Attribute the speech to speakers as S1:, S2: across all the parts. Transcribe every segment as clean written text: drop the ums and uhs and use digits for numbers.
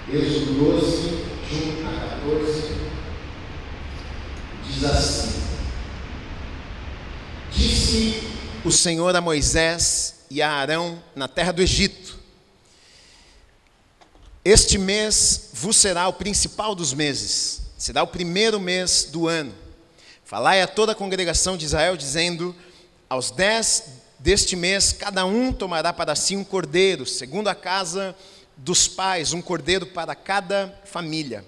S1: Êxodo 12, de 1 a 14, diz assim: Disse o Senhor a Moisés e a Arão na terra do Egito: Este mês vos será o principal dos meses, será o primeiro mês do ano. Falai a toda a congregação de Israel, dizendo: aos 10 deste mês, cada um tomará para si um cordeiro, segundo a casa dos pais, um cordeiro para cada família.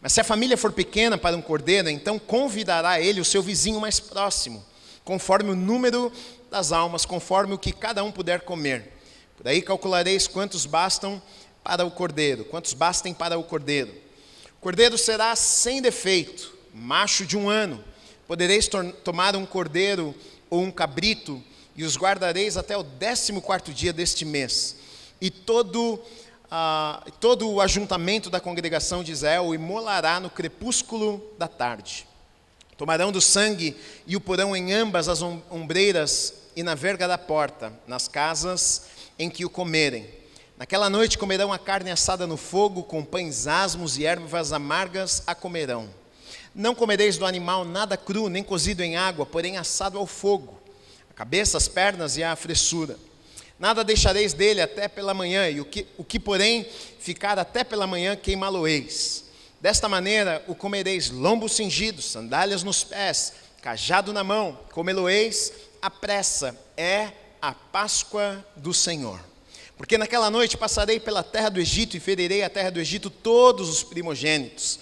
S1: Mas se a família for pequena para um cordeiro, então convidará ele o seu vizinho mais próximo, conforme o número das almas, conforme o que cada um puder comer. Por aí calculareis quantos bastem para o cordeiro. O cordeiro será sem defeito, macho de 1 ano. Podereis tomar um cordeiro ou um cabrito, e os guardareis até o 14º dia deste mês. E todo o ajuntamento da congregação de Israel o imolará no crepúsculo da tarde. Tomarão do sangue e o porão em ambas as ombreiras e na verga da porta, nas casas em que o comerem. Naquela noite comerão a carne assada no fogo, com pães asmos e ervas amargas a comerão. Não comereis do animal nada cru, nem cozido em água, porém assado ao fogo, a cabeça, as pernas e a fressura. Nada deixareis dele até pela manhã, e o que porém ficar até pela manhã, queimá-lo-eis. Desta maneira o comereis: lombo cingido, sandálias nos pés, cajado na mão, comê-lo-eis à pressa, é a Páscoa do Senhor. Porque naquela noite passarei pela terra do Egito e ferirei a terra do Egito todos os primogênitos,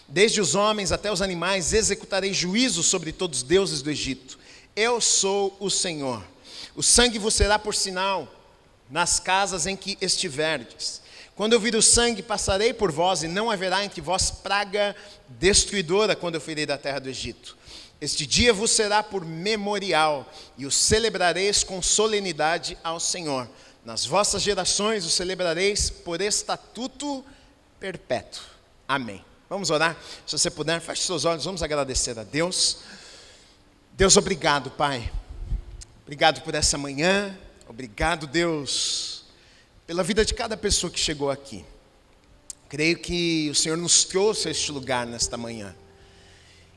S1: desde os homens até os animais, executarei juízo sobre todos os deuses do Egito. Eu sou o Senhor. O sangue vos será por sinal nas casas em que estiverdes. Quando eu vir o sangue, passarei por vós, e não haverá entre vós praga destruidora quando eu ferir a terra do Egito. Este dia vos será por memorial, e o celebrareis com solenidade ao Senhor. Nas vossas gerações o celebrareis por estatuto perpétuo. Amém. Vamos orar? Se você puder, feche seus olhos, vamos agradecer a Deus. Deus, obrigado, Pai. Obrigado por essa manhã. Obrigado, Deus, pela vida de cada pessoa que chegou aqui. Creio que o Senhor nos trouxe a este lugar nesta manhã.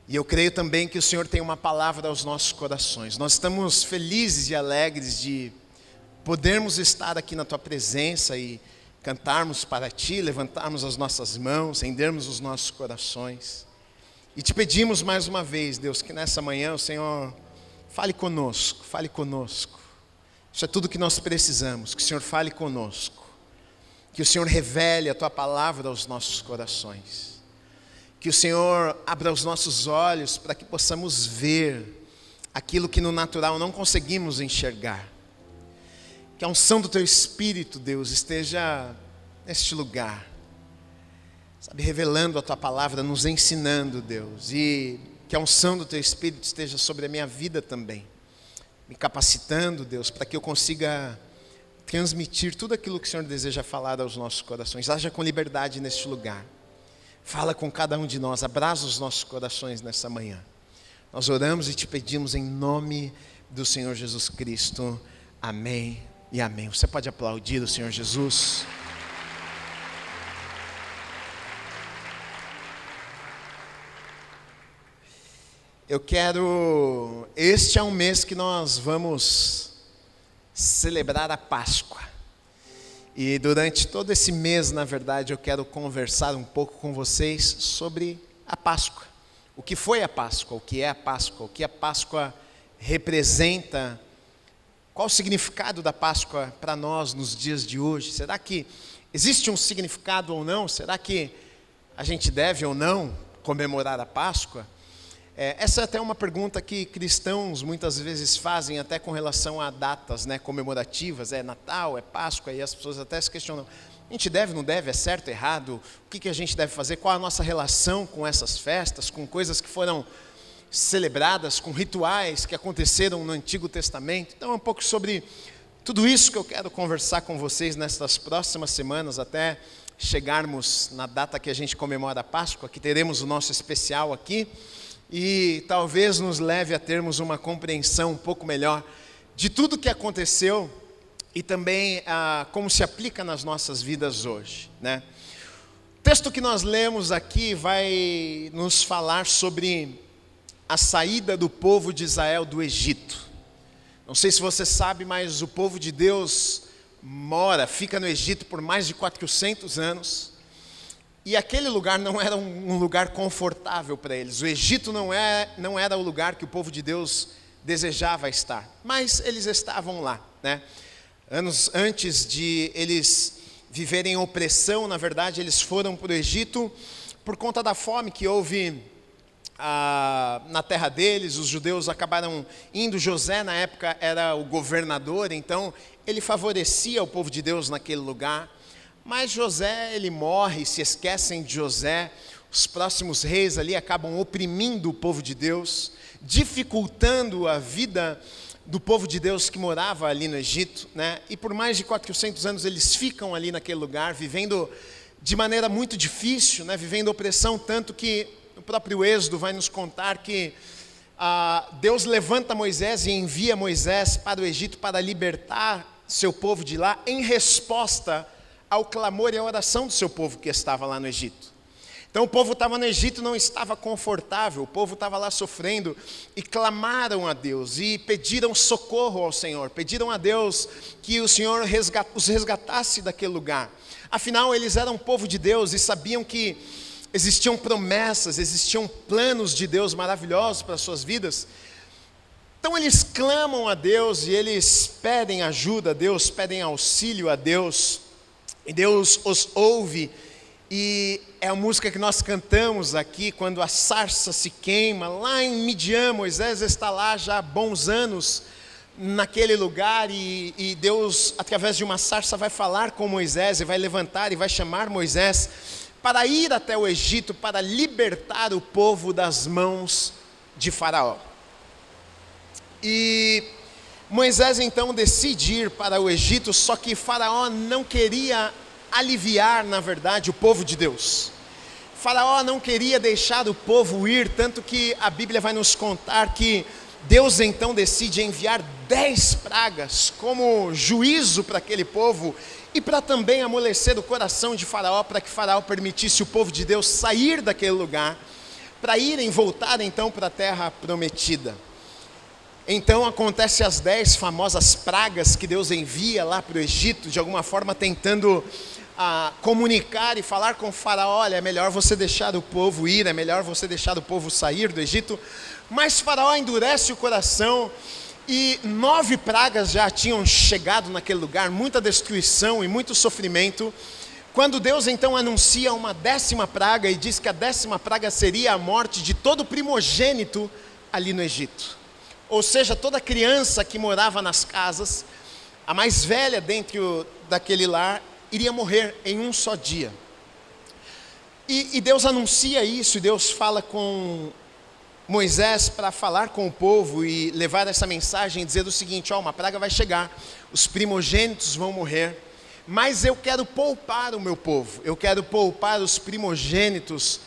S1: E eu creio também que o Senhor tem uma palavra aos nossos corações. Nós estamos felizes e alegres de podermos estar aqui na Tua presença e cantarmos para Ti, levantarmos as nossas mãos, rendermos os nossos corações. E Te pedimos mais uma vez, Deus, que nessa manhã o Senhor fale conosco. Isso é tudo que nós precisamos, que o Senhor fale conosco. Que o Senhor revele a Tua palavra aos nossos corações. Que o Senhor abra os nossos olhos para que possamos ver aquilo que no natural não conseguimos enxergar. Que a unção do Teu Espírito, Deus, esteja neste lugar. Sabe, revelando a Tua palavra, nos ensinando, Deus. E que a unção do Teu Espírito esteja sobre a minha vida também. Me capacitando, Deus, para que eu consiga transmitir tudo aquilo que o Senhor deseja falar aos nossos corações. Haja com liberdade neste lugar. Fala com cada um de nós, abraça os nossos corações nessa manhã. Nós oramos e Te pedimos em nome do Senhor Jesus Cristo. Amém e amém. Você pode aplaudir o Senhor Jesus? Este é um mês que nós vamos celebrar a Páscoa. E durante todo esse mês, na verdade, eu quero conversar um pouco com vocês sobre a Páscoa. O que foi a Páscoa? O que é a Páscoa? O que a Páscoa representa? Qual o significado da Páscoa para nós nos dias de hoje? Será que existe um significado ou não? Será que a gente deve ou não comemorar a Páscoa? Essa é até uma pergunta que cristãos muitas vezes fazem até com relação a datas, né, comemorativas. É Natal, é Páscoa, e as pessoas até se questionam: a gente deve, não deve, é certo, errado? O que a gente deve fazer? Qual a nossa relação com essas festas, com coisas que foram celebradas, com rituais que aconteceram no Antigo Testamento? Então é um pouco sobre tudo isso que eu quero conversar com vocês nessas próximas semanas, até chegarmos na data que a gente comemora a Páscoa, que teremos o nosso especial aqui. E talvez nos leve a termos uma compreensão um pouco melhor de tudo que aconteceu e também como se aplica nas nossas vidas hoje, né? texto que nós lemos aqui vai nos falar sobre a saída do povo de Israel do Egito. Não sei se você sabe, mas o povo de Deus fica no Egito por mais de 400 anos. E aquele lugar não era um lugar confortável para eles. O Egito não era o lugar que o povo de Deus desejava estar. Mas eles estavam lá, né? Anos antes de eles viverem opressão, na verdade, eles foram para o Egito por conta da fome que houve na terra deles. Os judeus acabaram indo. José, na época, era o governador, então ele favorecia o povo de Deus naquele lugar. Mas José, ele morre, se esquecem de José. Os próximos reis ali acabam oprimindo o povo de Deus, dificultando a vida do povo de Deus que morava ali no Egito, né? E por mais de 400 anos eles ficam ali naquele lugar, vivendo de maneira muito difícil, né? Vivendo opressão, tanto que o próprio Êxodo vai nos contar que Deus levanta Moisés e envia Moisés para o Egito para libertar seu povo de lá, em resposta ao clamor e à oração do seu povo que estava lá no Egito. Então o povo estava no Egito, não estava confortável, o povo estava lá sofrendo, e clamaram a Deus, e pediram socorro ao Senhor, pediram a Deus que o Senhor os resgatasse daquele lugar. Afinal, eles eram povo de Deus e sabiam que existiam promessas, existiam planos de Deus maravilhosos para as suas vidas. Então eles clamam a Deus e eles pedem ajuda a Deus, pedem auxílio a Deus, e Deus os ouve. E é a música que nós cantamos aqui, quando a sarça se queima, lá em Midian. Moisés está lá já há bons anos naquele lugar, e Deus, através de uma sarça, vai falar com Moisés, e vai levantar e vai chamar Moisés para ir até o Egito, para libertar o povo das mãos de Faraó. E Moisés então decide ir para o Egito, só que Faraó não queria aliviar, na verdade, o povo de Deus. Faraó não queria deixar o povo ir, tanto que a Bíblia vai nos contar que Deus então decide enviar 10 pragas como juízo para aquele povo, e para também amolecer o coração de Faraó, para que Faraó permitisse o povo de Deus sair daquele lugar, para voltar então para a terra prometida. Então acontece as 10 famosas pragas que Deus envia lá para o Egito, de alguma forma tentando comunicar e falar com Faraó: olha, é melhor você deixar o povo ir, é melhor você deixar o povo sair do Egito. Mas Faraó endurece o coração, e 9 pragas já tinham chegado naquele lugar, muita destruição e muito sofrimento, quando Deus então anuncia uma 10ª praga, e diz que a 10ª praga seria a morte de todo primogênito ali no Egito. Ou seja, toda criança que morava nas casas, a mais velha dentro daquele lar, iria morrer em um só dia. E Deus anuncia isso, e Deus fala com Moisés para falar com o povo e levar essa mensagem e dizer o seguinte: uma praga vai chegar, os primogênitos vão morrer, mas eu quero poupar o meu povo, eu quero poupar os primogênitos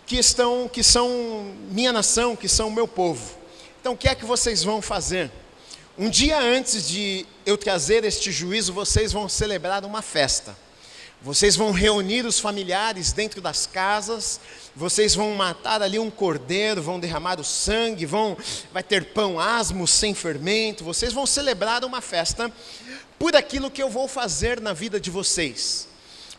S1: que são minha nação, que são o meu povo. Então o que é que vocês vão fazer? Um dia antes de eu trazer este juízo, vocês vão celebrar uma festa. Vocês vão reunir os familiares dentro das casas, vocês vão matar ali um cordeiro, vão derramar o sangue, vai ter pão asmo, sem fermento. Vocês vão celebrar uma festa por aquilo que eu vou fazer na vida de vocês.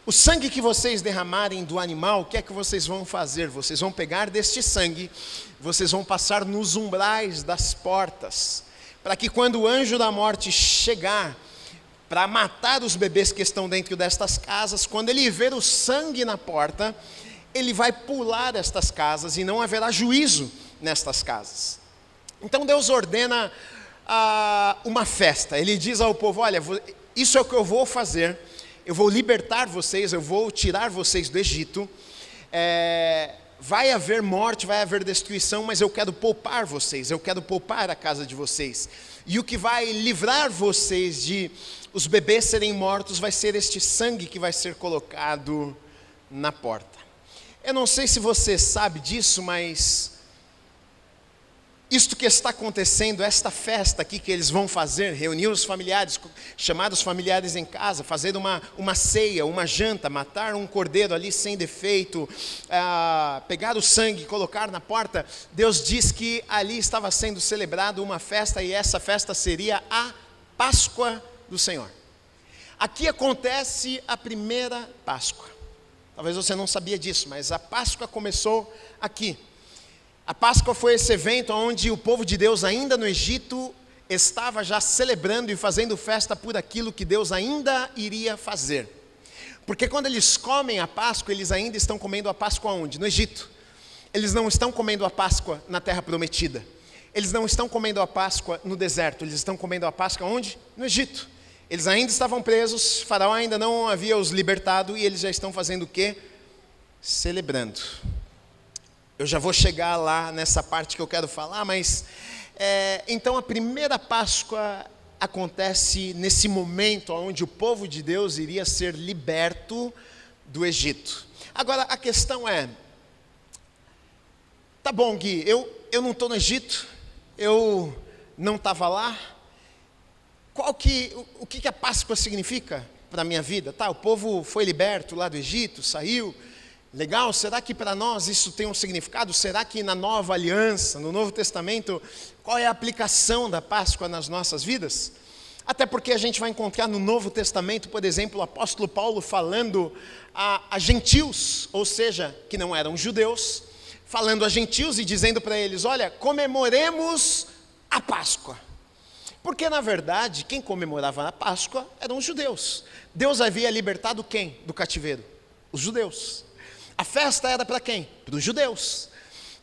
S1: O sangue que vocês derramarem do animal, o que é que vocês vão fazer? Vocês vão pegar deste sangue, vocês vão passar nos umbrais das portas, para que quando o anjo da morte chegar para matar os bebês que estão dentro destas casas, quando ele ver o sangue na porta, ele vai pular estas casas e não haverá juízo nestas casas. Então Deus ordena uma festa. Ele diz ao povo: olha, isso é o que eu vou fazer, eu vou libertar vocês, eu vou tirar vocês do Egito, vai haver morte, vai haver destruição, mas eu quero poupar vocês, eu quero poupar a casa de vocês. E o que vai livrar vocês de os bebês serem mortos vai ser este sangue que vai ser colocado na porta. Eu não sei se você sabe disso, mas isto que está acontecendo, esta festa aqui que eles vão fazer, reunir os familiares, chamar os familiares em casa, fazer uma ceia, uma janta, matar um cordeiro ali sem defeito, pegar o sangue e colocar na porta, Deus diz que ali estava sendo celebrado uma festa, e essa festa seria a Páscoa do Senhor. Aqui acontece a primeira Páscoa. Talvez você não sabia disso, mas a Páscoa começou aqui. A Páscoa foi esse evento onde o povo de Deus, ainda no Egito, estava já celebrando e fazendo festa por aquilo que Deus ainda iria fazer. Porque quando eles comem a Páscoa, eles ainda estão comendo a Páscoa onde? No Egito. Eles não estão comendo a Páscoa na Terra Prometida. Eles não estão comendo a Páscoa no deserto. Eles estão comendo a Páscoa onde? No Egito. Eles ainda estavam presos, Faraó ainda não havia os libertado, e eles já estão fazendo o quê? Celebrando. Eu já vou chegar lá nessa parte que eu quero falar, mas então a primeira Páscoa acontece nesse momento onde o povo de Deus iria ser liberto do Egito. Agora a questão é, tá bom, Gui, eu não estou no Egito, eu não estava lá, o que a Páscoa significa para a minha vida? Tá, o povo foi liberto lá do Egito, saiu. Legal, será que para nós isso tem um significado? Será que na nova aliança, no Novo Testamento, qual é a aplicação da Páscoa nas nossas vidas? Até porque a gente vai encontrar no Novo Testamento, por exemplo, o apóstolo Paulo falando a gentios, ou seja, que não eram judeus, falando a gentios e dizendo para eles, olha, comemoremos a Páscoa. Porque na verdade, quem comemorava a Páscoa eram os judeus. Deus havia libertado quem do cativeiro? Os judeus. A festa era para quem? Para os judeus.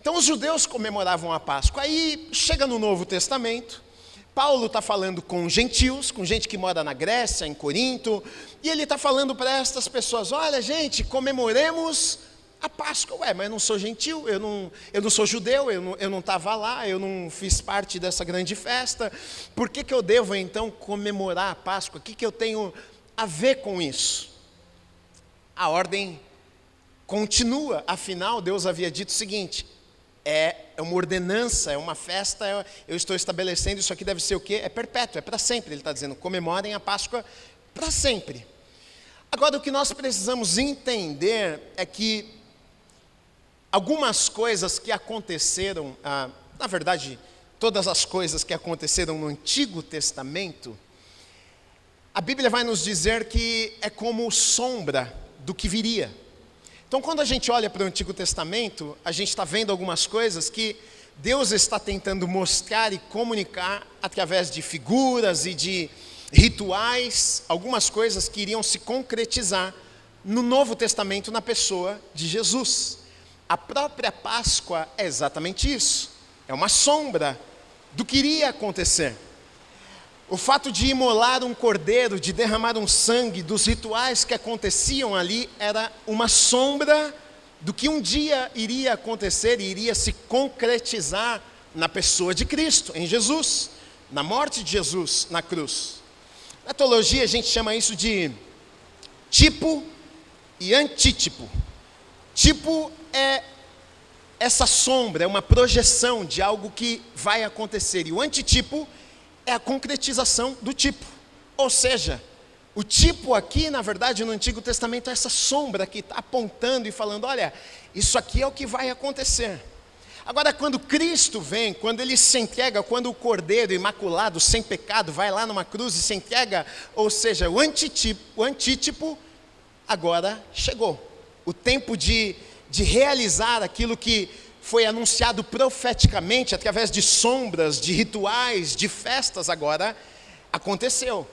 S1: Então os judeus comemoravam a Páscoa. Aí chega no Novo Testamento, Paulo está falando com gentios, com gente que mora na Grécia, em Corinto, e ele está falando para estas pessoas, olha gente, comemoremos a Páscoa. Ué, mas eu não sou gentil, eu não sou judeu, eu não estava lá, eu não fiz parte dessa grande festa. Por que eu devo então comemorar a Páscoa? O que eu tenho a ver com isso? A ordem continua, afinal Deus havia dito o seguinte, é uma ordenança, é uma festa, eu estou estabelecendo, isso aqui deve ser o quê? É perpétuo, é para sempre. Ele está dizendo, comemorem a Páscoa para sempre. Agora o que nós precisamos entender é que algumas coisas que aconteceram, na verdade, todas as coisas que aconteceram no Antigo Testamento, a Bíblia vai nos dizer que é como sombra do que viria. Então, quando a gente olha para o Antigo Testamento, a gente está vendo algumas coisas que Deus está tentando mostrar e comunicar através de figuras e de rituais, algumas coisas que iriam se concretizar no Novo Testamento na pessoa de Jesus. A própria Páscoa é exatamente isso, é uma sombra do que iria acontecer. O fato de imolar um cordeiro, de derramar um sangue, dos rituais que aconteciam ali, era uma sombra do que um dia iria acontecer e iria se concretizar na pessoa de Cristo, em Jesus, na morte de Jesus na cruz. Na teologia a gente chama isso de tipo e antítipo. Tipo é essa sombra, é uma projeção de algo que vai acontecer, e o antitipo é a concretização do tipo. Ou seja, o tipo aqui, na verdade, no Antigo Testamento, é essa sombra que está apontando e falando, olha, isso aqui é o que vai acontecer. Agora, quando Cristo vem, quando Ele se entrega, quando o Cordeiro imaculado, sem pecado, vai lá numa cruz e se entrega, ou seja, o antítipo, agora chegou. O tempo de realizar aquilo que foi anunciado profeticamente, através de sombras, de rituais, de festas, agora aconteceu.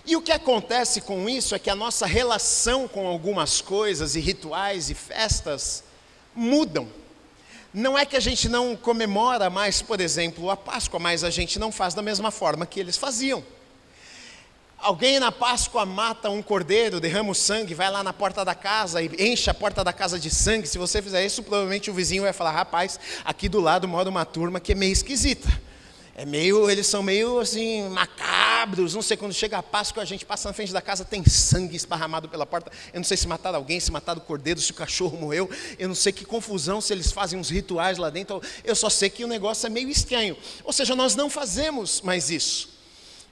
S1: E o que acontece com isso é que a nossa relação com algumas coisas e rituais e festas mudam. Não é que a gente não comemora mais, por exemplo, a Páscoa, mas a gente não faz da mesma forma que eles faziam. Alguém na Páscoa mata um cordeiro, derrama o sangue, vai lá na porta da casa e enche a porta da casa de sangue. Se você fizer isso, provavelmente o vizinho vai falar, rapaz, aqui do lado mora uma turma que é meio esquisita. Eles são meio assim, macabros. Não sei, quando chega a Páscoa, a gente passa na frente da casa, tem sangue esparramado pela porta. Eu não sei se mataram alguém, se mataram o cordeiro, se o cachorro morreu. Eu não sei que confusão, se eles fazem uns rituais lá dentro. Eu só sei que o negócio é meio estranho. Ou seja, nós não fazemos mais isso.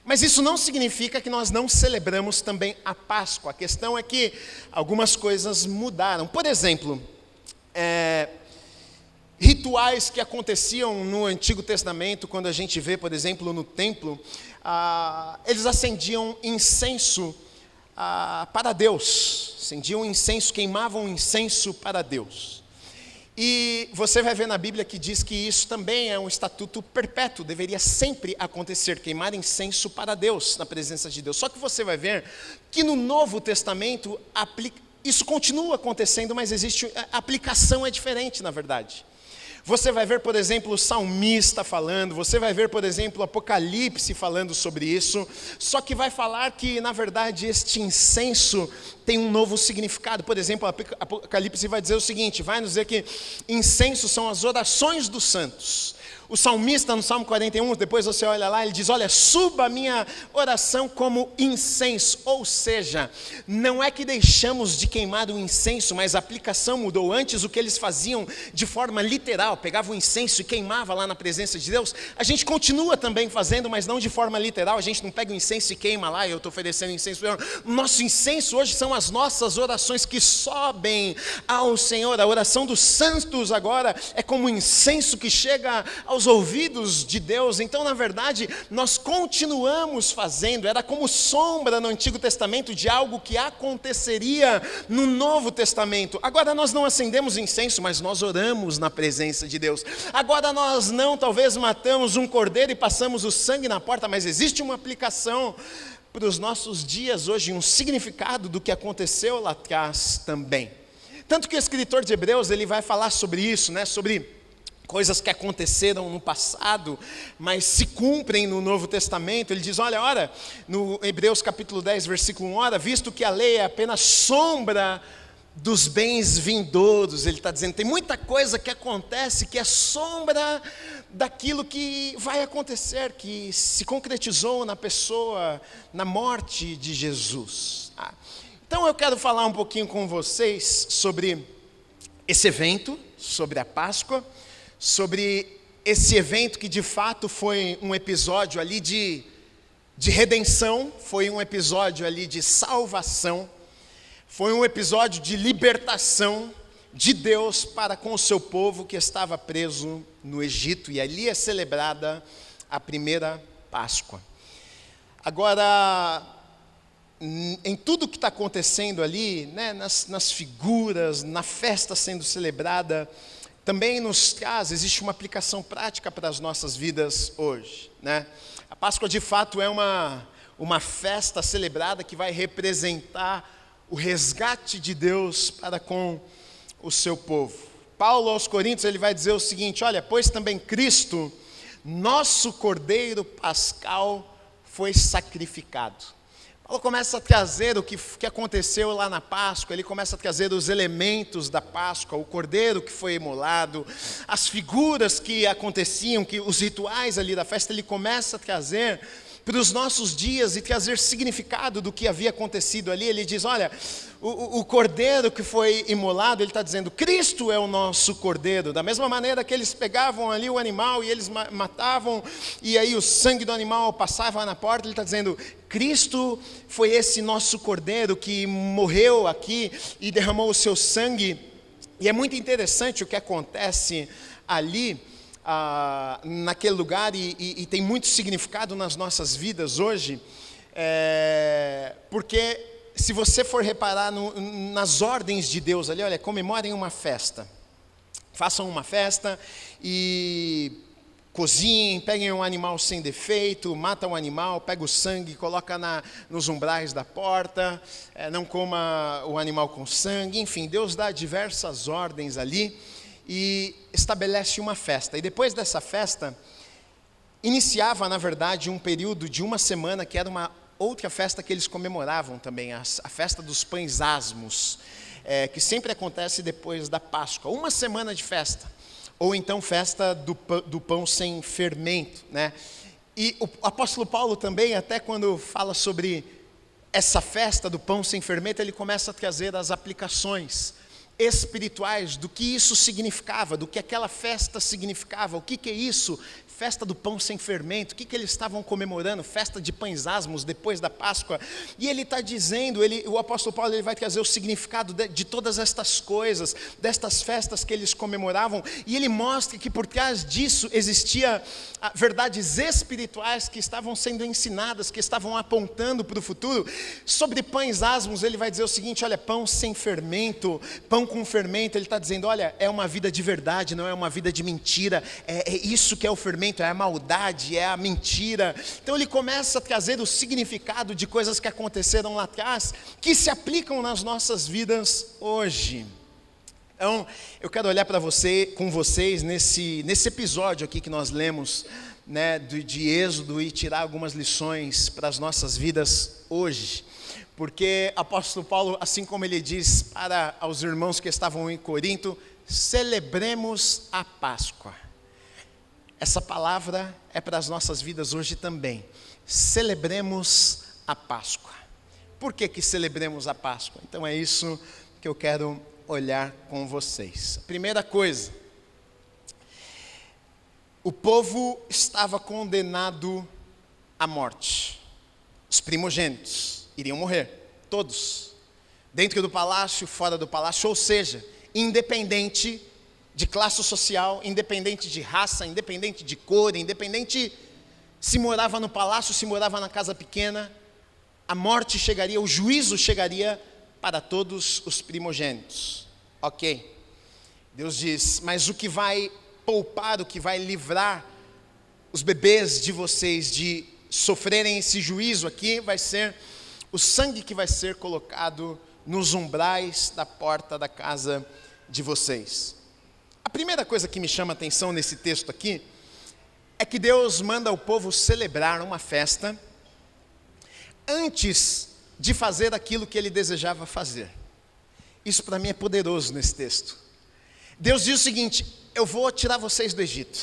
S1: Mas isso não significa que nós não celebramos também a Páscoa. A questão é que algumas coisas mudaram. Por exemplo, rituais que aconteciam no Antigo Testamento, quando a gente vê, por exemplo, no templo, eles acendiam incenso para Deus. Acendiam incenso, queimavam incenso para Deus. E você vai ver na Bíblia que diz que isso também é um estatuto perpétuo, deveria sempre acontecer, queimar incenso para Deus, na presença de Deus. Só que você vai ver que no Novo Testamento isso continua acontecendo, mas a aplicação é diferente, na verdade. Você vai ver, por exemplo, o salmista falando, você vai ver, por exemplo, o Apocalipse falando sobre isso, só que vai falar que, na verdade, este incenso tem um novo significado. Por exemplo, o Apocalipse vai dizer o seguinte, vai nos dizer que incenso são as orações dos santos. O salmista, no Salmo 41, depois você olha lá, ele diz, olha, suba a minha oração como incenso. Ou seja, não é que deixamos de queimar o incenso, mas a aplicação mudou. Antes, o que eles faziam de forma literal, pegavam o incenso e queimava lá na presença de Deus. A gente continua também fazendo, mas não de forma literal. A gente não pega o incenso e queima lá, eu estou oferecendo incenso. Nosso incenso hoje são as nossas orações que sobem ao Senhor. A oração dos santos agora é como um incenso que chega aos ouvidos de Deus. Então, na verdade, nós continuamos fazendo, era como sombra no Antigo Testamento de algo que aconteceria no Novo Testamento. Agora nós não acendemos incenso, mas nós oramos na presença de Deus. Agora nós não, talvez, matamos um cordeiro e passamos o sangue na porta, mas existe uma aplicação para os nossos dias hoje, um significado do que aconteceu lá atrás também. Tanto que o escritor de Hebreus, ele vai falar sobre isso, sobre coisas que aconteceram no passado, mas se cumprem no Novo Testamento. Ele diz, ora, no Hebreus capítulo 10, versículo 1, ora, visto que a lei é apenas sombra dos bens vindouros, ele está dizendo, tem muita coisa que acontece que é sombra daquilo que vai acontecer, que se concretizou na pessoa, na morte de Jesus. Então eu quero falar um pouquinho com vocês sobre esse evento, sobre a Páscoa, sobre esse evento que de fato foi um episódio ali de redenção, foi um episódio ali de salvação, foi um episódio de libertação de Deus para com o seu povo que estava preso no Egito, e ali é celebrada a primeira Páscoa. Agora, em tudo que está acontecendo ali, nas figuras, na festa sendo celebrada, também nos traz, existe uma aplicação prática para as nossas vidas hoje. A Páscoa de fato é uma festa celebrada que vai representar o resgate de Deus para com o seu povo. Paulo aos Coríntios, ele vai dizer o seguinte, olha, pois também Cristo, nosso Cordeiro Pascal, foi sacrificado. Paulo começa a trazer o que aconteceu lá na Páscoa, ele começa a trazer os elementos da Páscoa, o cordeiro que foi imolado, as figuras que aconteciam, os rituais ali da festa, ele começa a trazer para os nossos dias e trazer significado do que havia acontecido ali. Ele diz, olha, o cordeiro que foi imolado, ele está dizendo, Cristo é o nosso cordeiro. Da mesma maneira que eles pegavam ali o animal e eles matavam, e aí o sangue do animal passava na porta, ele está dizendo, Cristo foi esse nosso cordeiro que morreu aqui e derramou o seu sangue. E é muito interessante o que acontece ali, naquele lugar, e tem muito significado nas nossas vidas hoje, porque se você for reparar nas ordens de Deus ali, olha, comemorem uma festa, façam uma festa e cozinhem, peguem um animal sem defeito, matam um animal, pega o sangue, coloca nos umbrais da porta, não coma o animal com sangue, enfim, Deus dá diversas ordens ali e estabelece uma festa. E depois dessa festa, iniciava, na verdade, um período de uma semana, que era uma outra festa que eles comemoravam também, a festa dos pães asmos, que sempre acontece depois da Páscoa. Uma semana de festa, ou então festa do pão sem fermento, né? E o apóstolo Paulo também, até quando fala sobre essa festa do pão sem fermento, ele começa a trazer as aplicações espirituais do que isso significava, do que aquela festa significava, o que é isso, festa do pão sem fermento, o que eles estavam comemorando, festa de pães asmos depois da Páscoa. E ele está dizendo, o apóstolo Paulo, ele vai trazer o significado de todas estas coisas, destas festas que eles comemoravam, e ele mostra que por trás disso existia verdades espirituais que estavam sendo ensinadas, que estavam apontando para o futuro. Sobre pães asmos, ele vai dizer o seguinte: olha, pão sem fermento, pão com fermento, ele está dizendo, olha, é uma vida de verdade, não é uma vida de mentira, é isso que é o fermento, é a maldade, é a mentira. Então ele começa a trazer o significado de coisas que aconteceram lá atrás, que se aplicam nas nossas vidas hoje. Então, eu quero olhar com vocês nesse episódio aqui que nós lemos, né, de Êxodo, e tirar algumas lições para as nossas vidas hoje. Porque apóstolo Paulo, assim como ele diz para os irmãos que estavam em Corinto, celebremos a Páscoa. Essa palavra é para as nossas vidas hoje também. Celebremos a Páscoa. Por que celebremos a Páscoa? Então é isso que eu quero olhar com vocês. Primeira coisa, o povo estava condenado à morte. Os primogênitos iriam morrer, todos, dentro do palácio, fora do palácio, ou seja, independente de classe social, independente de raça, independente de cor, independente se morava no palácio, se morava na casa pequena, a morte chegaria, o juízo chegaria para todos os primogênitos. Ok, Deus diz, mas o que vai poupar, o que vai livrar os bebês de vocês de sofrerem esse juízo aqui, vai ser o sangue que vai ser colocado nos umbrais da porta da casa de vocês. A primeira coisa que me chama a atenção nesse texto aqui, é que Deus manda o povo celebrar uma festa, antes de fazer aquilo que ele desejava fazer. Isso para mim é poderoso nesse texto. Deus diz o seguinte: eu vou tirar vocês do Egito,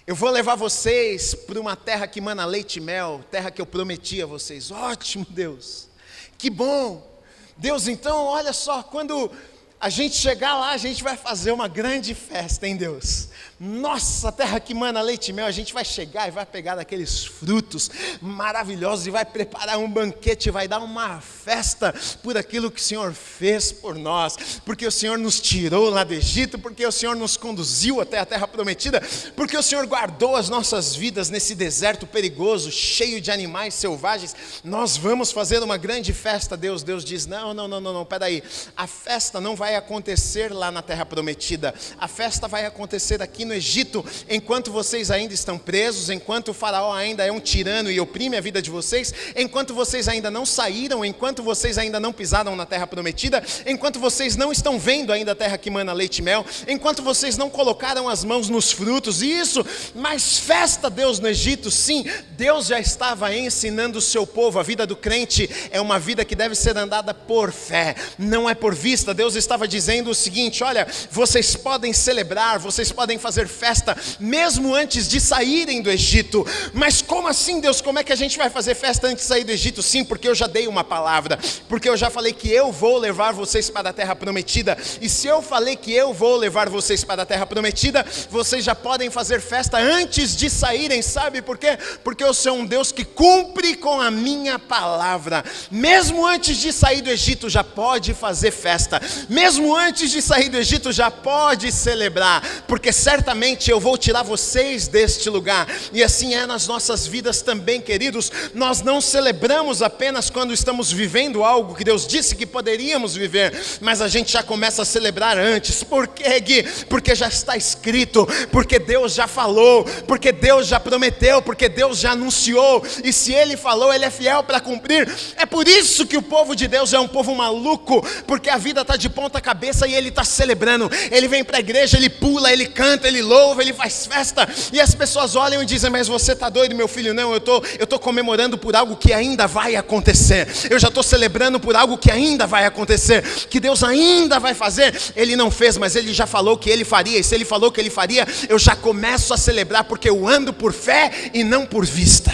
S1: eu vou levar vocês para uma terra que mana leite e mel, terra que eu prometi a vocês. Ótimo, Deus, que bom. Deus, então, olha só, quando a gente chegar lá, a gente vai fazer uma grande festa, hein, Deus? Nossa, terra que mana leite e mel, a gente vai chegar e vai pegar daqueles frutos maravilhosos e vai preparar um banquete, vai dar uma festa por aquilo que o Senhor fez por nós, porque o Senhor nos tirou lá do Egito, porque o Senhor nos conduziu até a terra prometida, porque o Senhor guardou as nossas vidas nesse deserto perigoso, cheio de animais selvagens. Nós vamos fazer uma grande festa, Deus. Deus diz, não, peraí, a festa não vai acontecer lá na terra prometida, a festa vai acontecer aqui no Egito, enquanto vocês ainda estão presos, enquanto o faraó ainda é um tirano e oprime a vida de vocês, enquanto vocês ainda não saíram, enquanto vocês ainda não pisaram na terra prometida, enquanto vocês não estão vendo ainda a terra que mana leite e mel, enquanto vocês não colocaram as mãos nos frutos, isso, mas festa, Deus, no Egito. Sim, Deus já estava ensinando o seu povo. A vida do crente é uma vida que deve ser andada por fé, não é por vista. Deus estava dizendo o seguinte: olha, vocês podem celebrar, vocês podem fazer festa mesmo antes de saírem do Egito. Mas como assim, Deus? Como é que a gente vai fazer festa antes de sair do Egito? Sim, porque eu já dei uma palavra, porque eu já falei que eu vou levar vocês para a terra prometida, e se eu falei que eu vou levar vocês para a terra prometida, vocês já podem fazer festa antes de saírem. Sabe por quê? Porque eu sou um Deus que cumpre com a minha palavra. Mesmo antes de sair do Egito já pode fazer festa, mesmo antes de sair do Egito já pode celebrar, porque certamente eu vou tirar vocês deste lugar. E assim é nas nossas vidas também, queridos. Nós não celebramos apenas quando estamos vivendo algo que Deus disse que poderíamos viver, mas a gente já começa a celebrar antes. Por quê, Gui? Porque já está escrito, porque Deus já falou, porque Deus já prometeu, porque Deus já anunciou, e se Ele falou, Ele é fiel para cumprir. É por isso que o povo de Deus é um povo maluco, porque a vida está de ponta levanta a cabeça e ele está celebrando. Ele vem para a igreja, ele pula, ele canta, ele louva, ele faz festa. E as pessoas olham e dizem, mas você está doido, meu filho? Não, eu tô comemorando por algo que ainda vai acontecer. Eu já estou celebrando por algo que ainda vai acontecer, que Deus ainda vai fazer. Ele não fez, mas ele já falou que ele faria. E se ele falou que ele faria, eu já começo a celebrar, porque eu ando por fé e não por vista.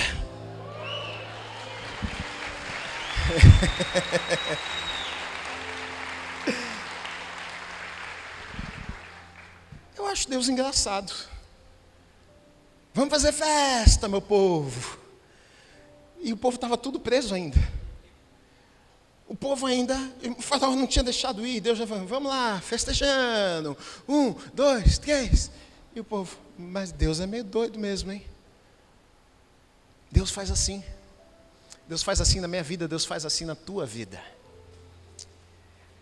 S1: Eu acho Deus engraçado. Vamos fazer festa, meu povo. E o povo estava tudo preso ainda. O povo ainda, o faraó não tinha deixado ir. Deus já falou, vamos lá, festejando. 1, 2, 3. E o povo, mas Deus é meio doido mesmo, hein? Deus faz assim. Deus faz assim na minha vida, Deus faz assim na tua vida.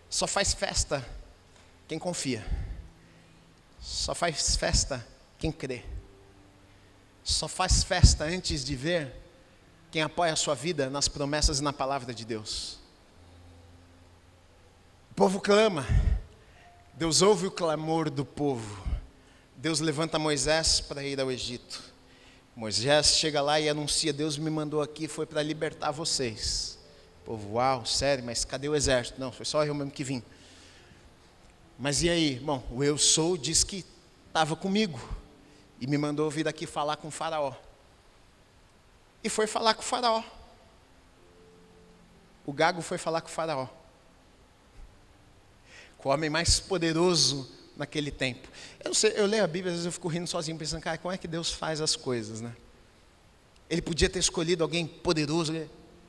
S1: Só faz festa quem confia. Só faz festa quem crê. Só faz festa antes de ver quem apoia a sua vida nas promessas e na palavra de Deus. O povo clama. Deus ouve o clamor do povo. Deus levanta Moisés para ir ao Egito. Moisés chega lá e anuncia, Deus me mandou aqui, foi para libertar vocês. O povo, uau, sério, mas cadê o exército? Não, foi só eu mesmo que vim. Mas e aí? Bom, o eu sou diz que estava comigo e me mandou vir aqui falar com o faraó. E foi falar com o faraó. O gago foi falar com o faraó. Com o homem mais poderoso naquele tempo. Eu não sei, eu leio a Bíblia, às vezes eu fico rindo sozinho, pensando, cara, como é que Deus faz as coisas, né? Ele podia ter escolhido alguém poderoso.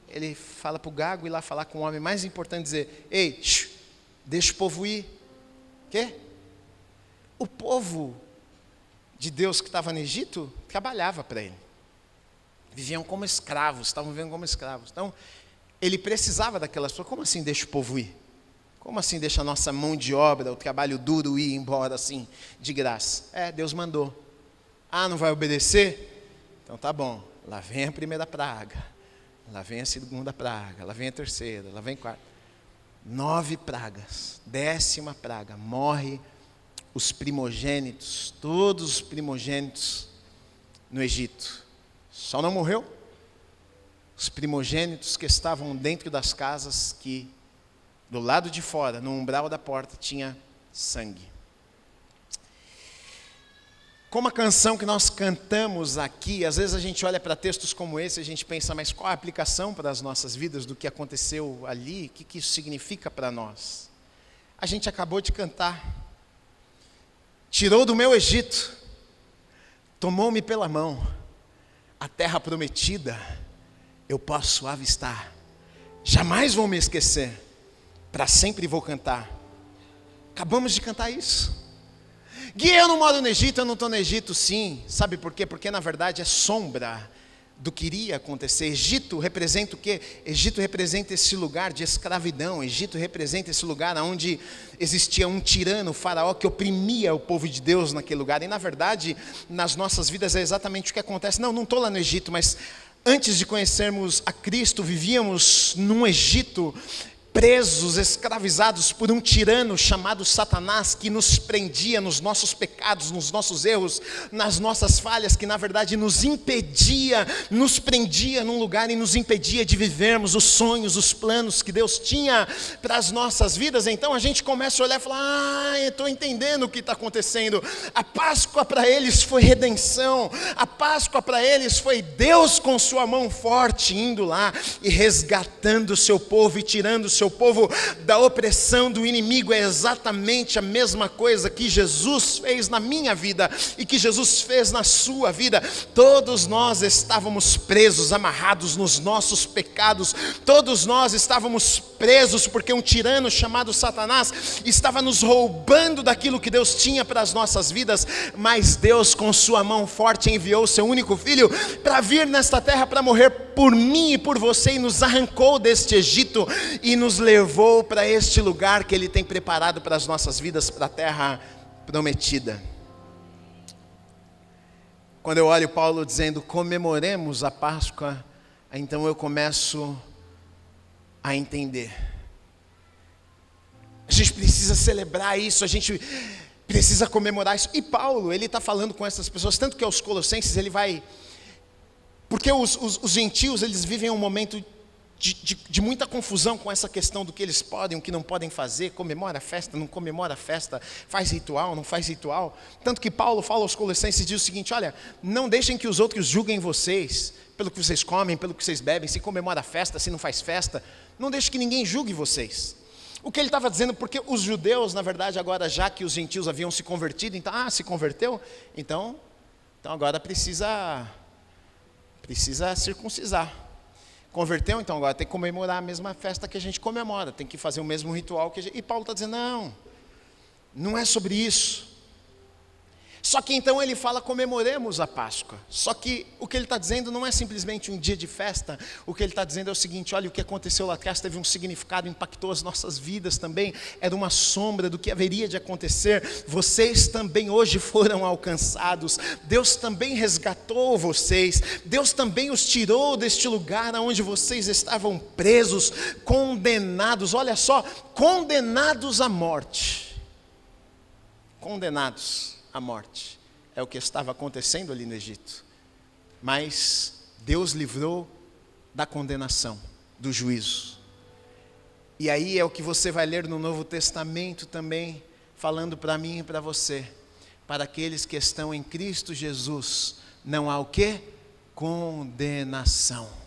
S1: Ele fala para o gago ir lá falar com o homem mais importante, dizer, ei, deixa o povo ir. Quê? O povo de Deus que estava no Egito, trabalhava para ele. Viviam como escravos, estavam vivendo como escravos. Então, ele precisava daquelas pessoas. Como assim deixa o povo ir? Como assim deixa a nossa mão de obra, o trabalho duro ir embora assim, de graça? Deus mandou. Ah, não vai obedecer? Então tá bom, lá vem a primeira praga, lá vem a segunda praga, lá vem a terceira, lá vem a quarta. 9 pragas, 10ª praga, morre os primogênitos, todos os primogênitos no Egito. Só não morreu os primogênitos que estavam dentro das casas, que do lado de fora, no umbral da porta, tinha sangue. Como a canção que nós cantamos aqui, às vezes a gente olha para textos como esse e a gente pensa, mas qual a aplicação para as nossas vidas do que aconteceu ali? O que isso significa para nós? A gente acabou de cantar. Tirou do meu Egito, tomou-me pela mão, a terra prometida eu posso avistar. Jamais vou me esquecer. Para sempre vou cantar. Acabamos de cantar isso. Gui, eu não moro no Egito, eu não estou no Egito, sim. Sabe por quê? Porque na verdade é sombra do que iria acontecer. Egito representa o quê? Egito representa esse lugar de escravidão. Egito representa esse lugar onde existia um tirano, o faraó, que oprimia o povo de Deus naquele lugar. E na verdade, nas nossas vidas é exatamente o que acontece. Não estou lá no Egito, mas antes de conhecermos a Cristo, vivíamos num Egito presos, escravizados por um tirano chamado Satanás, que nos prendia nos nossos pecados, nos nossos erros, nas nossas falhas, que na verdade nos impedia, nos prendia num lugar e nos impedia de vivermos os sonhos, os planos que Deus tinha para as nossas vidas. Então a gente começa a olhar e falar, eu estou entendendo o que está acontecendo. A Páscoa para eles foi redenção, a Páscoa para eles foi Deus com sua mão forte indo lá e resgatando o seu povo e tirando o seu povo da opressão do inimigo. É exatamente a mesma coisa que Jesus fez na minha vida e que Jesus fez na sua vida. Todos nós estávamos presos, amarrados nos nossos pecados. Todos nós estávamos presos porque um tirano chamado Satanás estava nos roubando daquilo que Deus tinha para as nossas vidas. Mas Deus, com sua mão forte, enviou o seu único filho para vir nesta terra para morrer por mim e por você, e nos arrancou deste Egito e nos levou para este lugar que Ele tem preparado para as nossas vidas, para a terra prometida. Quando eu olho Paulo dizendo comemoremos a Páscoa, então eu começo a entender A gente precisa celebrar isso, a gente precisa comemorar isso. E Paulo, ele está falando com essas pessoas, tanto que aos Colossenses ele vai... Porque os gentios, eles vivem um momento de muita confusão com essa questão do que eles podem, o que não podem fazer, comemora a festa, não comemora a festa, faz ritual, não faz ritual. Tanto que Paulo fala aos Colossenses e diz o seguinte: olha, não deixem que os outros julguem vocês, pelo que vocês comem, pelo que vocês bebem, se comemora a festa, se não faz festa, não deixe que ninguém julgue vocês. O que ele estava dizendo, porque os judeus, na verdade, agora já que os gentios haviam se convertido, então, se converteu, então agora precisa circuncisar. Converteu, então agora tem que comemorar a mesma festa que a gente comemora, tem que fazer o mesmo ritual que a gente... E Paulo está dizendo, não é sobre isso. Só que então ele fala, comemoremos a Páscoa. Só que o que ele está dizendo não é simplesmente um dia de festa. O que ele está dizendo é o seguinte: olha, o que aconteceu lá atrás teve um significado, impactou as nossas vidas também. Era uma sombra do que haveria de acontecer. Vocês também hoje foram alcançados. Deus também resgatou vocês. Deus também os tirou deste lugar onde vocês estavam presos, condenados. Olha só, condenados à morte. Condenados a morte, é o que estava acontecendo ali no Egito, mas Deus livrou da condenação, do juízo. E aí é o que você vai ler no Novo Testamento também, falando para mim e para você: para aqueles que estão em Cristo Jesus, não há o quê? Condenação.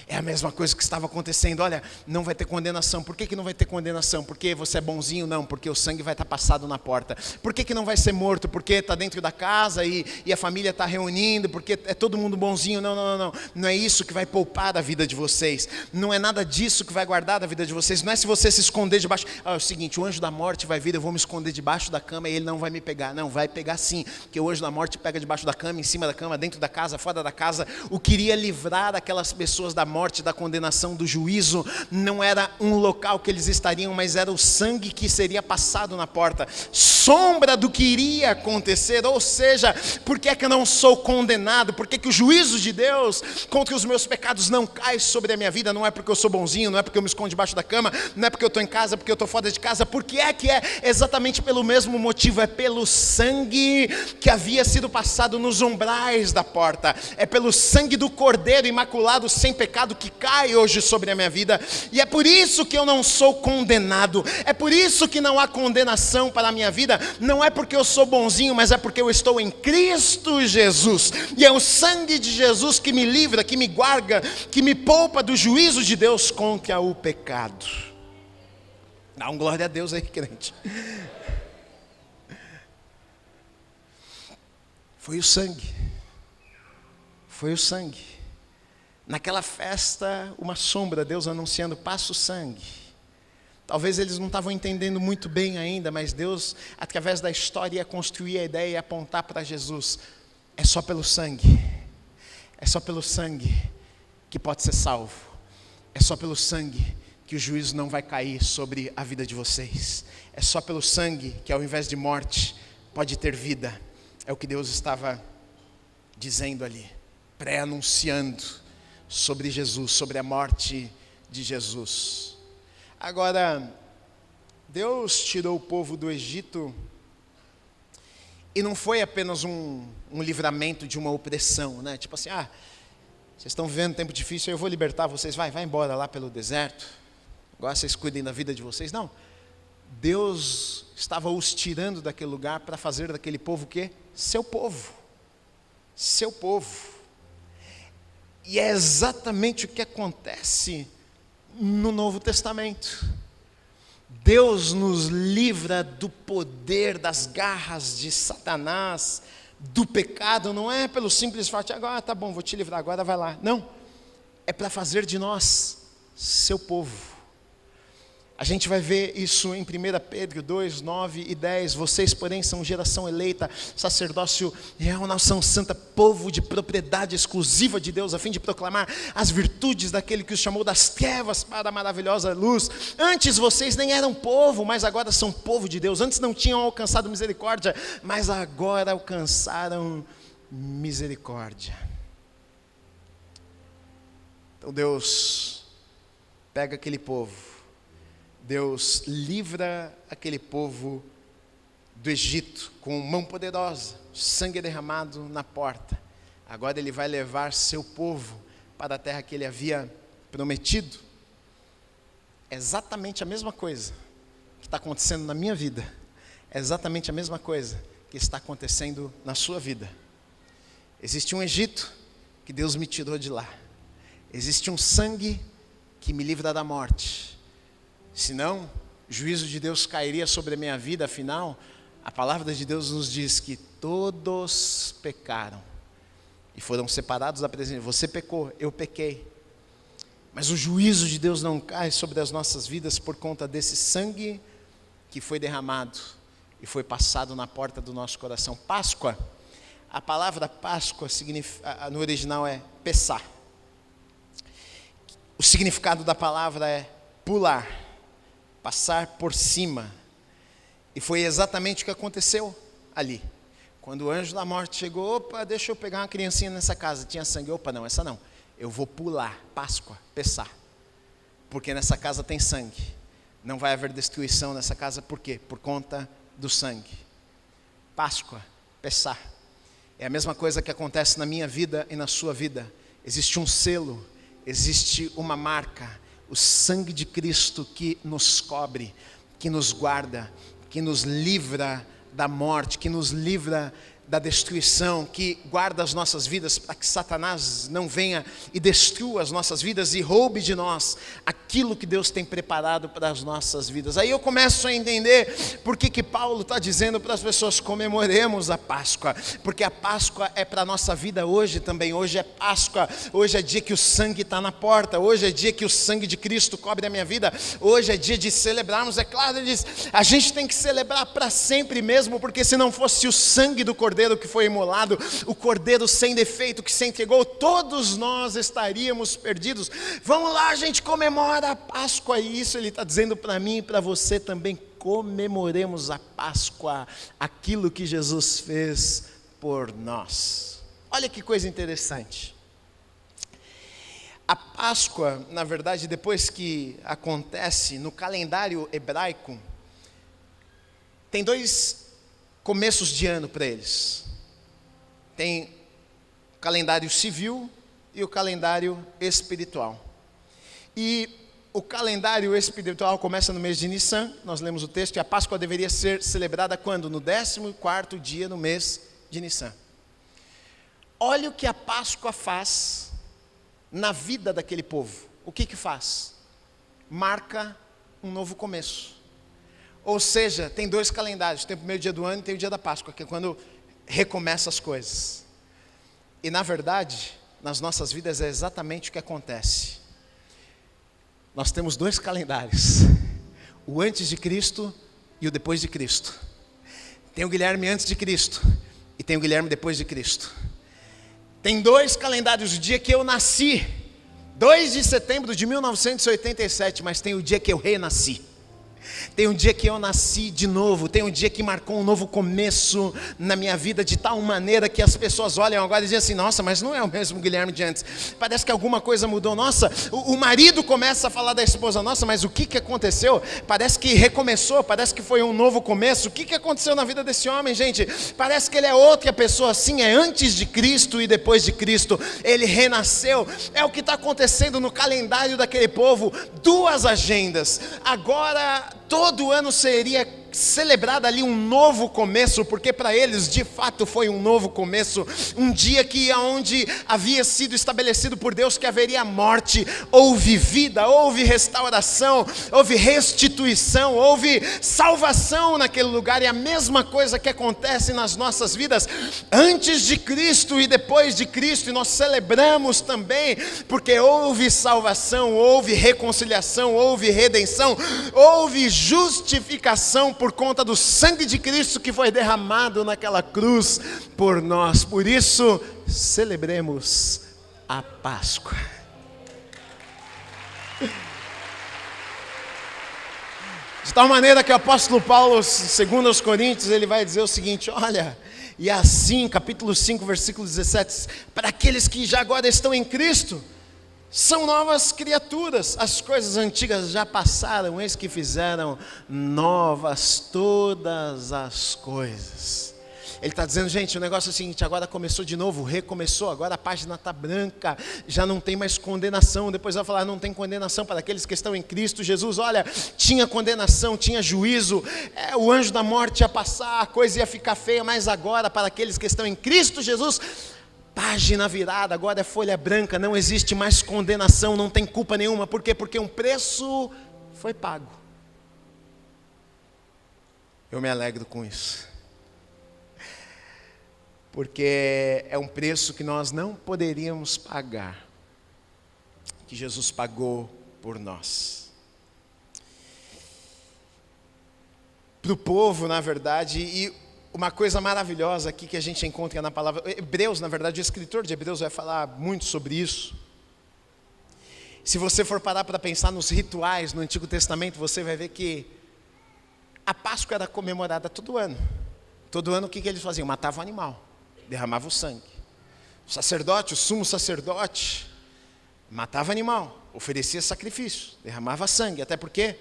S1: É a mesma coisa que estava acontecendo. Olha, não vai ter condenação. Por que não vai ter condenação? Porque você é bonzinho? Não, porque o sangue vai estar passado na porta. Por que não vai ser morto? Porque está dentro da casa e a família está reunindo, porque é todo mundo bonzinho? Não. Não é isso que vai poupar a vida de vocês. Não é nada disso que vai guardar a vida de vocês. Não é se você se esconder debaixo... é o seguinte, o anjo da morte vai vir, eu vou me esconder debaixo da cama e ele não vai me pegar. Não, vai pegar sim, porque o anjo da morte pega debaixo da cama, em cima da cama, dentro da casa, fora da casa. O que iria livrar aquelas pessoas da morte, da condenação, do juízo, não era um local que eles estariam, mas era o sangue que seria passado na porta, sombra do que iria acontecer. Ou seja, por que é que eu não sou condenado? Por que que o juízo de Deus contra os meus pecados não cai sobre a minha vida? Não é porque eu sou bonzinho, não é porque eu me escondo debaixo da cama, não é porque eu estou em casa, porque eu estou fora de casa. Porque é que é exatamente pelo mesmo motivo, é pelo sangue que havia sido passado nos umbrais da porta, é pelo sangue do Cordeiro imaculado sem pecado que cai hoje sobre a minha vida, e é por isso que eu não sou condenado, é por isso que não há condenação para a minha vida. Não é porque eu sou bonzinho, mas é porque eu estou em Cristo Jesus, e é o sangue de Jesus que me livra, que me guarda, que me poupa do juízo de Deus contra o pecado. Dá um glória a Deus aí, crente. Foi o sangue. Foi o sangue. Naquela festa, uma sombra, Deus anunciando, passa o sangue. Talvez eles não estavam entendendo muito bem ainda, mas Deus, através da história, ia construir a ideia e apontar para Jesus. É só pelo sangue. É só pelo sangue que pode ser salvo. É só pelo sangue que o juízo não vai cair sobre a vida de vocês. É só pelo sangue que, ao invés de morte, pode ter vida. É o que Deus estava dizendo ali, pré-anunciando sobre Jesus, sobre a morte de Jesus. Agora, Deus tirou o povo do Egito, e não foi apenas um livramento de uma opressão, né? Tipo assim, vocês estão vivendo um tempo difícil, eu vou libertar vocês, vai embora lá pelo deserto, agora vocês cuidem da vida de vocês. Não, Deus estava os tirando daquele lugar para fazer daquele povo o quê? Seu povo. Seu povo. E é exatamente o que acontece no Novo Testamento. Deus nos livra do poder, das garras de Satanás, do pecado. Não é pelo simples fato de agora, tá bom, vou te livrar, agora vai lá. Não, é para fazer de nós seu povo. A gente vai ver isso em 1 Pedro 2, 9 e 10. Vocês, porém, são geração eleita, sacerdócio real, nação santa, povo de propriedade exclusiva de Deus, a fim de proclamar as virtudes daquele que os chamou das trevas para a maravilhosa luz. Antes vocês nem eram povo, mas agora são povo de Deus. Antes não tinham alcançado misericórdia, mas agora alcançaram misericórdia. Então Deus pega aquele povo, Deus livra aquele povo do Egito com mão poderosa, sangue derramado na porta. Agora ele vai levar seu povo para a terra que ele havia prometido. É exatamente a mesma coisa que está acontecendo na minha vida. É exatamente a mesma coisa que está acontecendo na sua vida. Existe um Egito que Deus me tirou de lá. Existe um sangue que me livra da morte. Senão, o juízo de Deus cairia sobre a minha vida. Afinal, a palavra de Deus nos diz que todos pecaram e foram separados da presença. Você pecou, eu pequei. Mas o juízo de Deus não cai sobre as nossas vidas por conta desse sangue que foi derramado e foi passado na porta do nosso coração. Páscoa, a palavra Páscoa no original é Pessah. O significado da palavra é pular, passar por cima. E foi exatamente o que aconteceu ali. Quando o anjo da morte chegou, opa, deixa eu pegar uma criancinha nessa casa, tinha sangue, opa, não, essa não. Eu vou pular, Páscoa, Pessah. Porque nessa casa tem sangue. Não vai haver destruição nessa casa, por quê? Por conta do sangue. Páscoa, Pessah. É a mesma coisa que acontece na minha vida e na sua vida. Existe um selo, existe uma marca, o sangue de Cristo que nos cobre, que nos guarda, que nos livra da morte, que nos livra da destruição, que guarda as nossas vidas para que Satanás não venha e destrua as nossas vidas e roube de nós aquilo que Deus tem preparado para as nossas vidas. Aí eu começo a entender por que Paulo está dizendo para as pessoas: comemoremos a Páscoa, porque a Páscoa é para a nossa vida hoje também. Hoje é Páscoa, hoje é dia que o sangue está na porta, hoje é dia que o sangue de Cristo cobre a minha vida, hoje é dia de celebrarmos. É claro, ele diz, a gente tem que celebrar para sempre mesmo, porque se não fosse o sangue do Cordeiro que foi imolado, o Cordeiro sem defeito que se entregou, todos nós estaríamos perdidos. Vamos lá, a gente comemora a Páscoa, e isso ele está dizendo para mim e para você também. Comemoremos a Páscoa, aquilo que Jesus fez por nós. Olha que coisa interessante. A Páscoa, na verdade, depois que acontece no calendário hebraico, tem dois começos de ano para eles. Tem o calendário civil e o calendário espiritual. E o calendário espiritual começa no mês de Nissan. Nós lemos o texto, e a Páscoa deveria ser celebrada quando? No 14º dia no mês de Nissan. Olha o que a Páscoa faz na vida daquele povo. O que faz? Marca um novo começo. Ou seja, tem dois calendários, tem o primeiro dia do ano e tem o dia da Páscoa, que é quando recomeça as coisas. E na verdade, nas nossas vidas é exatamente o que acontece. Nós temos dois calendários, o antes de Cristo e o depois de Cristo. Tem o Guilherme antes de Cristo e tem o Guilherme depois de Cristo. Tem dois calendários, o dia que eu nasci, 2 de setembro de 1987, mas tem o dia que eu renasci. Tem um dia que eu nasci de novo, tem um dia que marcou um novo começo na minha vida, de tal maneira que as pessoas olham agora e dizem assim: nossa, mas não é o mesmo Guilherme de antes, parece que alguma coisa mudou. Nossa, o marido começa a falar da esposa: nossa, mas o que aconteceu? Parece que recomeçou, parece que foi um novo começo. O que aconteceu na vida desse homem, gente? Parece que ele é outra pessoa. Sim, é antes de Cristo e depois de Cristo, ele renasceu. É o que está acontecendo no calendário daquele povo, duas agendas. Agora todo ano seria celebrado ali um novo começo, porque para eles de fato foi um novo começo, um dia que onde havia sido estabelecido por Deus que haveria morte, houve vida, houve restauração, houve restituição, houve salvação naquele lugar. E a mesma coisa que acontece nas nossas vidas, antes de Cristo e depois de Cristo, e nós celebramos também, porque houve salvação, houve reconciliação, houve redenção, houve justificação por conta do sangue de Cristo que foi derramado naquela cruz por nós. Por isso, celebremos a Páscoa. De tal maneira que o apóstolo Paulo, segundo aos Coríntios, ele vai dizer o seguinte: olha, e assim, capítulo 5, versículo 17, para aqueles que já agora estão em Cristo, são novas criaturas, as coisas antigas já passaram, eis que fizeram novas todas as coisas. Ele está dizendo, gente, o negócio é o seguinte, agora começou de novo, recomeçou, agora a página está branca, já não tem mais condenação. Depois vai falar, não tem condenação para aqueles que estão em Cristo Jesus. Olha, tinha condenação, tinha juízo, o anjo da morte ia passar, a coisa ia ficar feia, mas agora para aqueles que estão em Cristo Jesus, página virada, agora é folha branca, não existe mais condenação, não tem culpa nenhuma. Por quê? Porque um preço foi pago. Eu me alegro com isso. Porque é um preço que nós não poderíamos pagar, que Jesus pagou por nós. Para o povo, na verdade, e uma coisa maravilhosa aqui que a gente encontra na palavra Hebreus, na verdade, o escritor de Hebreus vai falar muito sobre isso. Se você for parar para pensar nos rituais no Antigo Testamento, você vai ver que a Páscoa era comemorada todo ano. Todo ano o que eles faziam? Matavam o animal, derramavam o sangue. O sacerdote, o sumo sacerdote, matava o animal, oferecia sacrifício, derramava sangue. Até porque,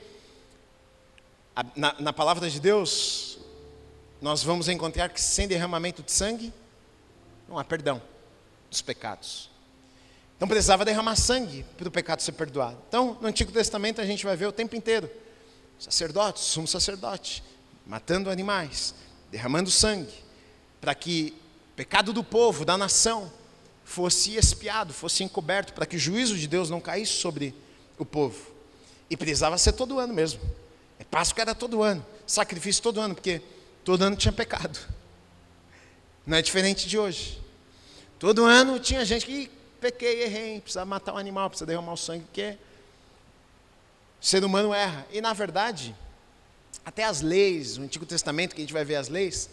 S1: na palavra de Deus, nós vamos encontrar que sem derramamento de sangue, não há perdão dos pecados. Então precisava derramar sangue para o pecado ser perdoado. Então, no Antigo Testamento a gente vai ver o tempo inteiro, sacerdote, sumo sacerdote, matando animais, derramando sangue, para que o pecado do povo, da nação, fosse expiado, fosse encoberto, para que o juízo de Deus não caísse sobre o povo. E precisava ser todo ano mesmo. Páscoa era todo ano, sacrifício todo ano, porque todo ano tinha pecado. Não é diferente de hoje. Todo ano tinha gente que pequei, errei, precisa matar um animal, precisa derramar o sangue, porque o ser humano erra. E na verdade, até as leis, no Antigo Testamento, que a gente vai ver as leis,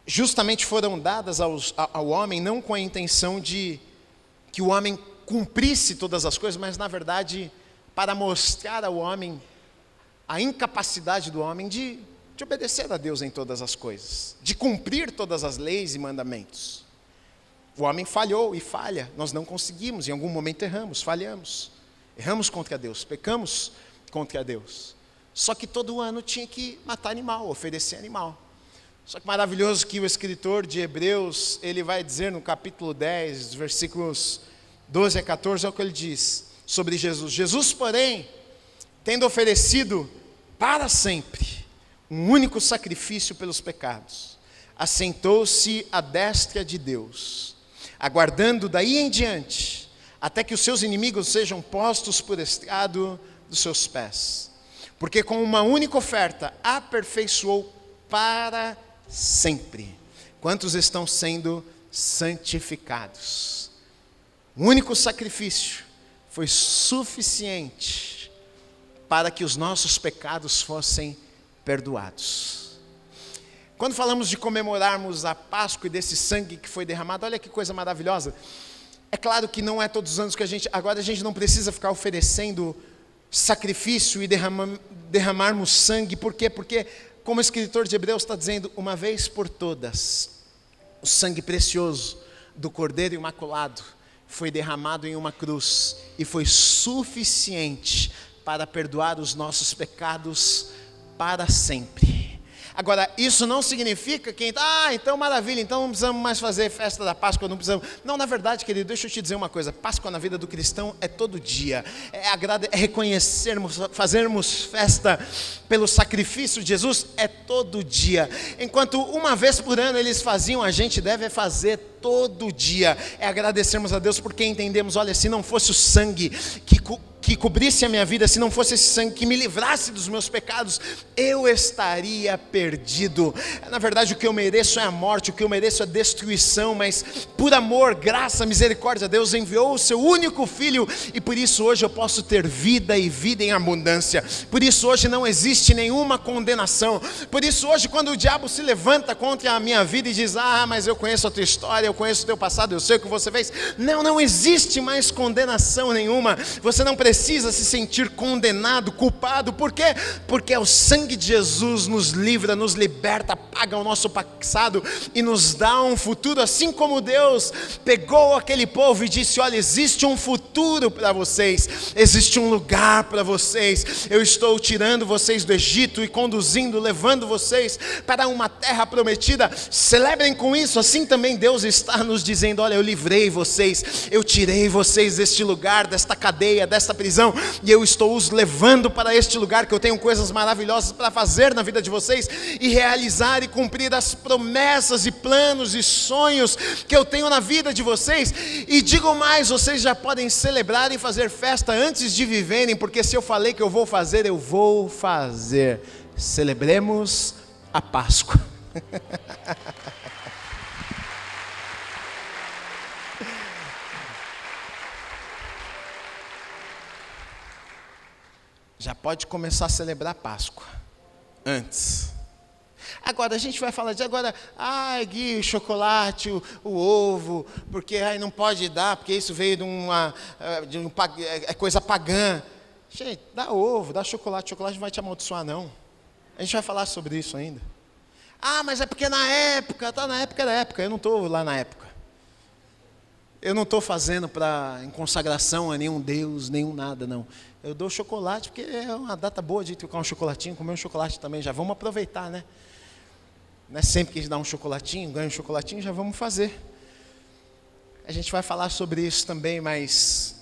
S1: justamente foram dadas ao homem, não com a intenção de que o homem cumprisse todas as coisas, mas na verdade, para mostrar ao homem a incapacidade do homem de obedecer a Deus em todas as coisas, de cumprir todas as leis e mandamentos. O homem falhou e falha, nós não conseguimos, em algum momento erramos, falhamos, erramos contra Deus, pecamos contra Deus. Só que todo ano tinha que matar animal, oferecer animal. Só que maravilhoso que o escritor de Hebreus, ele vai dizer no capítulo 10, versículos 12 a 14, é o que ele diz sobre Jesus. Jesus, porém, tendo oferecido para sempre um único sacrifício pelos pecados, assentou-se à destra de Deus, aguardando daí em diante, até que os seus inimigos sejam postos por estrado dos seus pés. Porque com uma única oferta aperfeiçoou para sempre quantos estão sendo santificados. Um único sacrifício foi suficiente para que os nossos pecados fossem perdoados. Quando falamos de comemorarmos a Páscoa e desse sangue que foi derramado, olha que coisa maravilhosa. É claro que não é todos os anos que agora a gente não precisa ficar oferecendo sacrifício e derramarmos sangue. Por quê? Porque, como o escritor de Hebreus está dizendo, uma vez por todas, o sangue precioso do Cordeiro Imaculado foi derramado em uma cruz e foi suficiente para perdoar os nossos pecados para sempre. Agora, isso não significa que, então maravilha, então não precisamos mais fazer festa da Páscoa, não precisamos. Não, na verdade, querido, deixa eu te dizer uma coisa, Páscoa na vida do cristão é todo dia, é reconhecermos, fazermos festa pelo sacrifício de Jesus, é todo dia. Enquanto uma vez por ano eles faziam, a gente deve fazer todo dia, é agradecermos a Deus porque entendemos, olha, se não fosse o sangue que cobrisse a minha vida, se não fosse esse sangue que me livrasse dos meus pecados, eu estaria perdido. Na verdade, o que eu mereço é a morte, o que eu mereço é destruição, mas por amor, graça, misericórdia, Deus enviou o seu único Filho, e por isso hoje eu posso ter vida e vida em abundância. Por isso hoje não existe nenhuma condenação. Por isso hoje, quando o diabo se levanta contra a minha vida e diz, mas eu conheço a tua história, eu conheço o teu passado, eu sei o que você fez. Não existe mais condenação nenhuma. Você não precisa precisa se sentir condenado, culpado. Por quê? Porque o sangue de Jesus nos livra, nos liberta, apaga o nosso passado e nos dá um futuro, assim como Deus pegou aquele povo e disse: olha, existe um futuro para vocês, existe um lugar para vocês, eu estou tirando vocês do Egito e conduzindo, levando vocês para uma terra prometida. Celebrem com isso. Assim também Deus está nos dizendo: olha, eu livrei vocês, eu tirei vocês deste lugar, desta cadeia, desta prisão, e eu estou os levando para este lugar, que eu tenho coisas maravilhosas para fazer na vida de vocês, e realizar e cumprir as promessas e planos e sonhos que eu tenho na vida de vocês. E digo mais, vocês já podem celebrar e fazer festa antes de viverem, porque se eu falei que eu vou fazer, eu vou fazer. Celebremos a Páscoa. Já pode começar a celebrar a Páscoa antes. Agora a gente vai falar de agora, Gui, o chocolate, o ovo, porque não pode dar, porque isso veio é coisa pagã. Gente, dá ovo, dá chocolate não vai te amaldiçoar não. A gente vai falar sobre isso ainda. Mas é porque na época, era época, eu não estou lá na época. Eu não estou fazendo em consagração a nenhum Deus, nenhum nada, não. Eu dou chocolate porque é uma data boa de tocar um chocolatinho, comer um chocolate também, já vamos aproveitar, né? Não é sempre que a gente dá um chocolatinho, ganha um chocolatinho, já vamos fazer. A gente vai falar sobre isso também, mas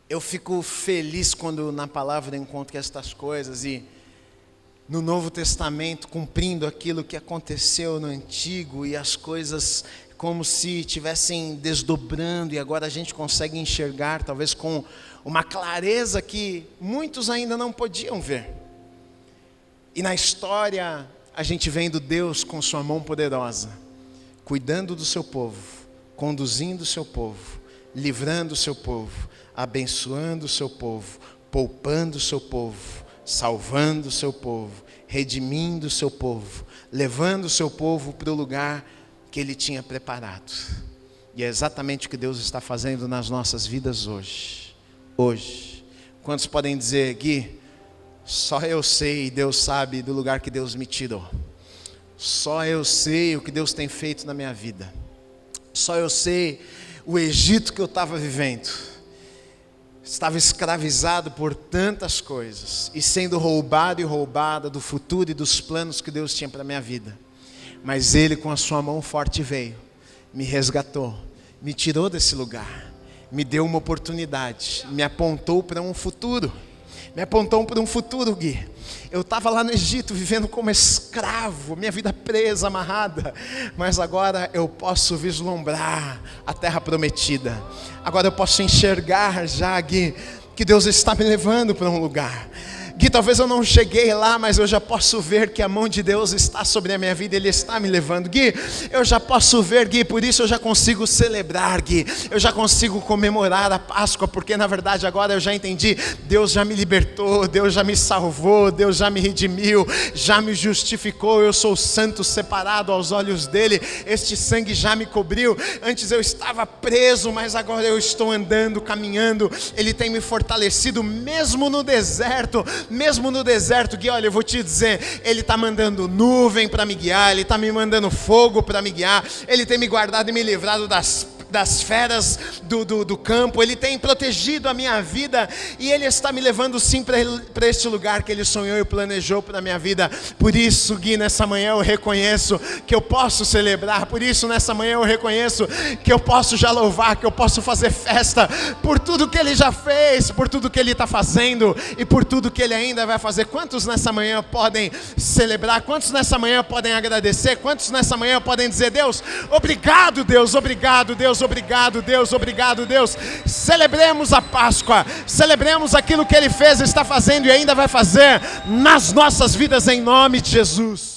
S1: eu fico feliz quando na palavra eu encontro estas coisas, e no Novo Testamento, cumprindo aquilo que aconteceu no Antigo, e as coisas como se estivessem desdobrando, e agora a gente consegue enxergar, talvez com uma clareza que muitos ainda não podiam ver. E na história, a gente vendo Deus com sua mão poderosa, cuidando do seu povo, conduzindo o seu povo, livrando o seu povo, abençoando o seu povo, poupando o seu povo, salvando o seu povo, redimindo o seu povo, levando o seu povo para o lugar que Ele tinha preparado. E é exatamente o que Deus está fazendo nas nossas vidas hoje. Hoje. Quantos podem dizer: Gui, só eu sei e Deus sabe do lugar que Deus me tirou. Só eu sei o que Deus tem feito na minha vida. Só eu sei o Egito que eu estava vivendo. Estava escravizado por tantas coisas e sendo roubado e roubada do futuro e dos planos que Deus tinha para a minha vida. Mas Ele com a sua mão forte veio, me resgatou, me tirou desse lugar, me deu uma oportunidade, me apontou para um futuro. Me apontou para um futuro, Gui. Eu estava lá no Egito vivendo como escravo, minha vida presa, amarrada. Mas agora eu posso vislumbrar a terra prometida. Agora eu posso enxergar já, Gui, que Deus está me levando para um lugar. Gui, talvez eu não cheguei lá, mas eu já posso ver que a mão de Deus está sobre a minha vida, Ele está me levando. Gui, eu já posso ver, Gui, por isso eu já consigo celebrar, Gui. Eu já consigo comemorar a Páscoa, porque na verdade agora eu já entendi, Deus já me libertou, Deus já me salvou, Deus já me redimiu, já me justificou, eu sou santo, separado aos olhos dEle, este sangue já me cobriu. Antes eu estava preso, mas agora eu estou andando, caminhando, Ele tem me fortalecido, mesmo no deserto, Gui, olha, eu vou te dizer, Ele está mandando nuvem para me guiar, Ele está me mandando fogo para me guiar, Ele tem me guardado e me livrado das feras do campo, Ele tem protegido a minha vida, e Ele está me levando sim para este lugar que Ele sonhou e planejou para a minha vida. Por isso, Gui, nessa manhã eu reconheço que eu posso celebrar, por isso nessa manhã eu reconheço que eu posso já louvar, que eu posso fazer festa, por tudo que Ele já fez, por tudo que Ele está fazendo, e por tudo que Ele ainda vai fazer. Quantos nessa manhã podem celebrar? Quantos nessa manhã podem agradecer? Quantos nessa manhã podem dizer: Deus, obrigado, Deus, obrigado, Deus, obrigado, Deus, obrigado, Deus. Celebremos a Páscoa, celebremos aquilo que Ele fez, está fazendo e ainda vai fazer nas nossas vidas, em nome de Jesus.